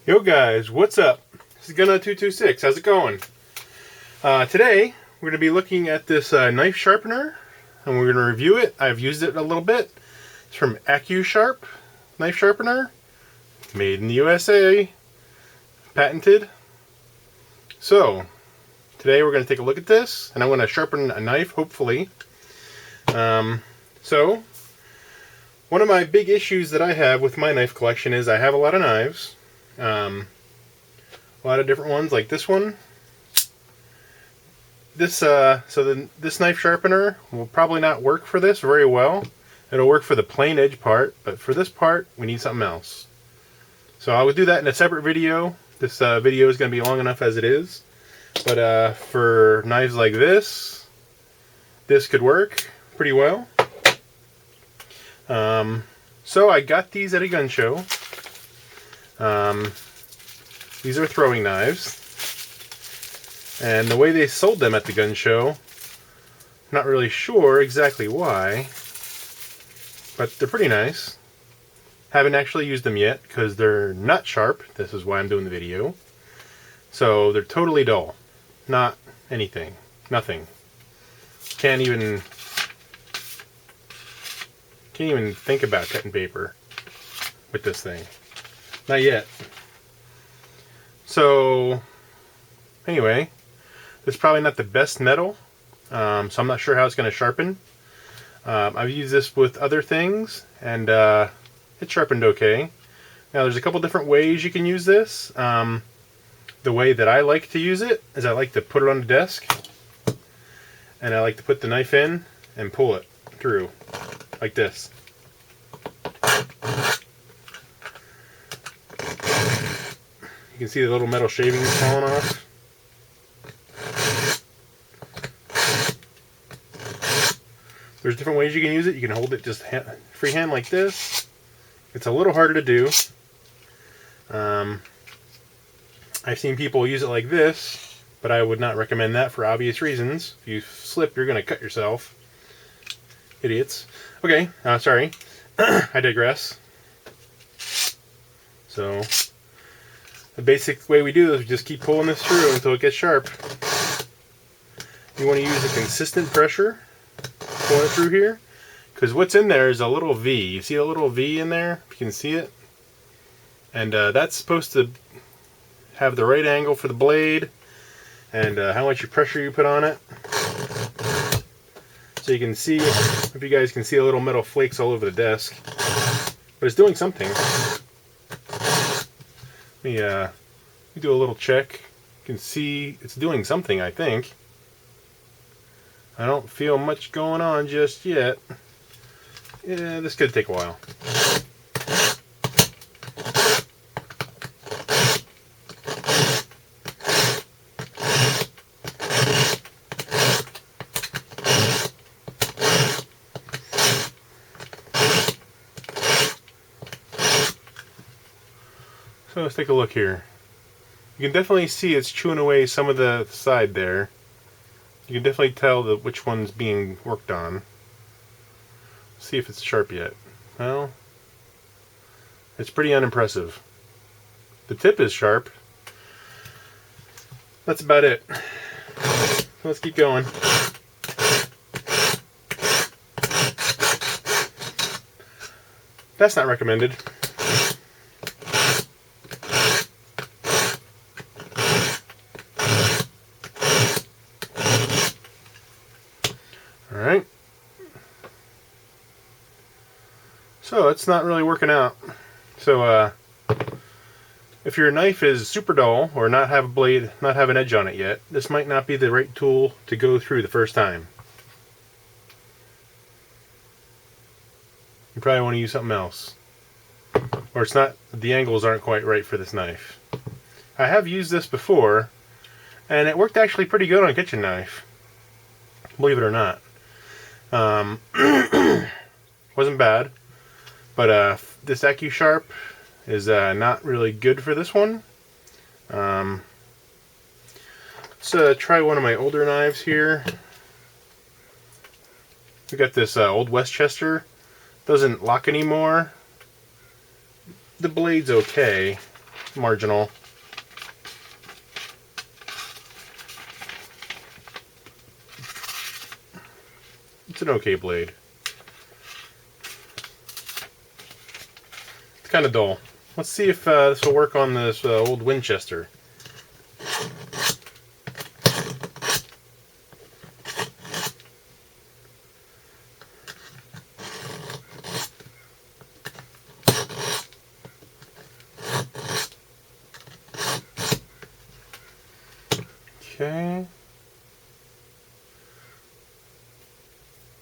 Yo guys, what's up? This is Gunna226. How's it going? Today we're going to be looking at this knife sharpener, and we're going to review it. I've used it a little bit. It's from Accusharp knife sharpener, made in the USA, patented. So today we're going to take a look at this, and I'm going to sharpen a knife, hopefully. So one of my big issues that I have with my knife collection is I have a lot of knives. A lot of different ones, like this one. This this knife sharpener will probably not work for this very well. It'll work for the plain edge part, but for this part we need something else. So I will do that in a separate video. This video is going to be long enough as it is, but for knives like this could work pretty well. So I got these at a gun show. These are throwing knives, and the way they sold them at the gun show, not really sure exactly why, but they're pretty nice. Haven't actually used them yet because they're not sharp. This is why I'm doing the video. So they're totally dull, not anything, nothing. Can't even think about cutting paper with this thing. Not yet. So anyway, this is probably not the best metal, so I'm not sure how it's going to sharpen. I've used this with other things, and it sharpened okay. Now there's a couple different ways you can use this. The way that I like to use it is I like to put it on the desk, and I like to put the knife in and pull it through like this. You can see the little metal shavings falling off. There's different ways you can use it. You can hold it just freehand like this. It's a little harder to do. I've seen people use it like this, but I would not recommend that for obvious reasons. If you slip, you're going to cut yourself. Idiots. Okay, sorry. I digress. So the basic way we do is we just keep pulling this through until it gets sharp. You want to use a consistent pressure pulling it through here, because what's in there is a little V. You see a little V in there, if you can see it? And that's supposed to have the right angle for the blade and how much pressure you put on it. So you can see, if you guys can see, a little metal flakes all over the desk. But it's doing something. Let me do a little check. You can see it's doing something, I think. I don't feel much going on just yet. Yeah, this could take a while. So let's take a look here. You can definitely see it's chewing away some of the side there. You can definitely tell which one's being worked on. Let's see if it's sharp yet. Well, it's pretty unimpressive. The tip is sharp. That's about it. Let's keep going. That's not recommended. Alright. So it's not really working out. So if your knife is super dull or not have a blade, not have an edge on it yet, this might not be the right tool to go through the first time. You probably want to use something else. Or it's not, the angles aren't quite right for this knife. I have used this before, and it worked actually pretty good on a kitchen knife. Believe it or not. Wasn't bad, but this Accusharp is not really good for this one. Let's try one of my older knives here. We got this old Westchester. Doesn't lock anymore. The blade's okay. marginal. It's an okay blade. It's kind of dull. Let's see if this will work on this old Winchester. Okay.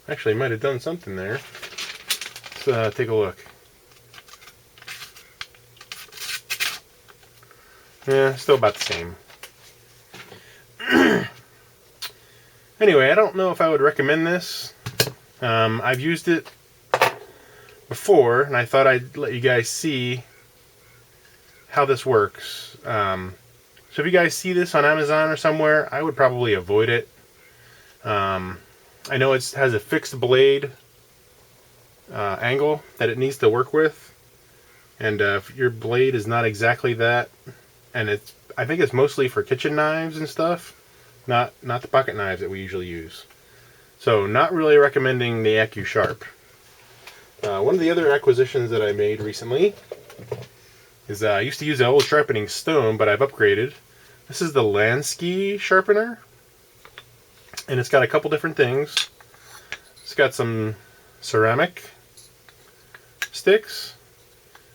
Actually, I might have done something there. Let's take a look. Yeah, still about the same. Anyway, I don't know if I would recommend this. I've used it before, and I thought I'd let you guys see how this works. So if you guys see this on Amazon or somewhere, I would probably avoid it. I know it has a fixed blade angle that it needs to work with, and if your blade is not exactly that, and I think it's mostly for kitchen knives and stuff, not the pocket knives that we usually use. So not really recommending the Accusharp. One of the other acquisitions that I made recently is I used to use an old sharpening stone, but I've upgraded. This is the Lansky sharpener, and it's got a couple different things. It's got some ceramic sticks,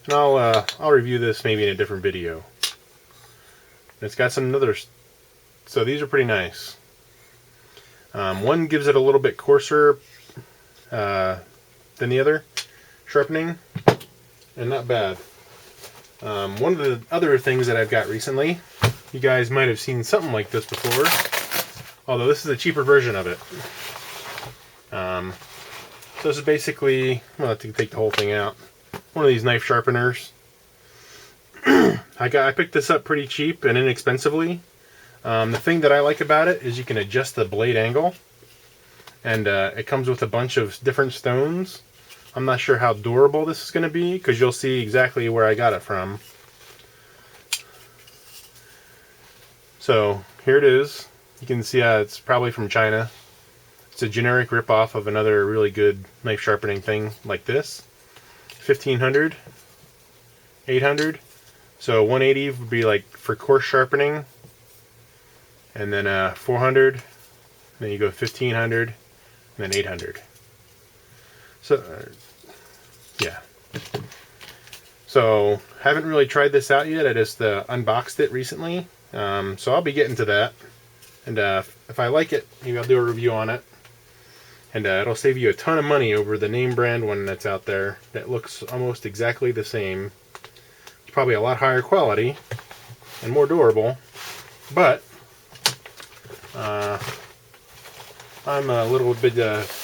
and I'll review this maybe in a different video. It's got some others, so these are pretty nice. One gives it a little bit coarser than the other sharpening, and not bad. One of the other things that I've got recently, you guys might have seen something like this before, although this is a cheaper version of it. So this is basically, well, I have to take the whole thing out, one of these knife sharpeners. I picked this up pretty cheap and inexpensively. The thing that I like about it is you can adjust the blade angle, and it comes with a bunch of different stones. I'm not sure how durable this is going to be, because you'll see exactly where I got it from. So here it is. You can see it's probably from China. It's a generic ripoff of another really good knife sharpening thing like this. 1500, 800. So 180 would be like for coarse sharpening, and then 400. Then you go 1500, and then 800. So yeah. So haven't really tried this out yet. I just unboxed it recently. So I'll be getting to that, and if I like it, maybe I'll do a review on it, and it'll save you a ton of money over the name brand one that's out there that looks almost exactly the same. It's probably a lot higher quality and more durable, but I'm a little bit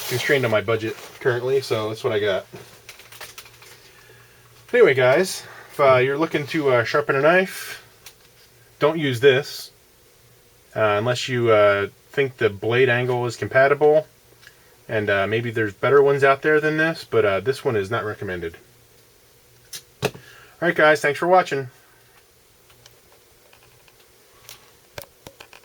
constrained on my budget currently, so that's what I got. Anyway, guys, if you're looking to sharpen a knife, don't use this unless you think the blade angle is compatible, and maybe there's better ones out there than this, but this one is not recommended. Alright guys, thanks for watching.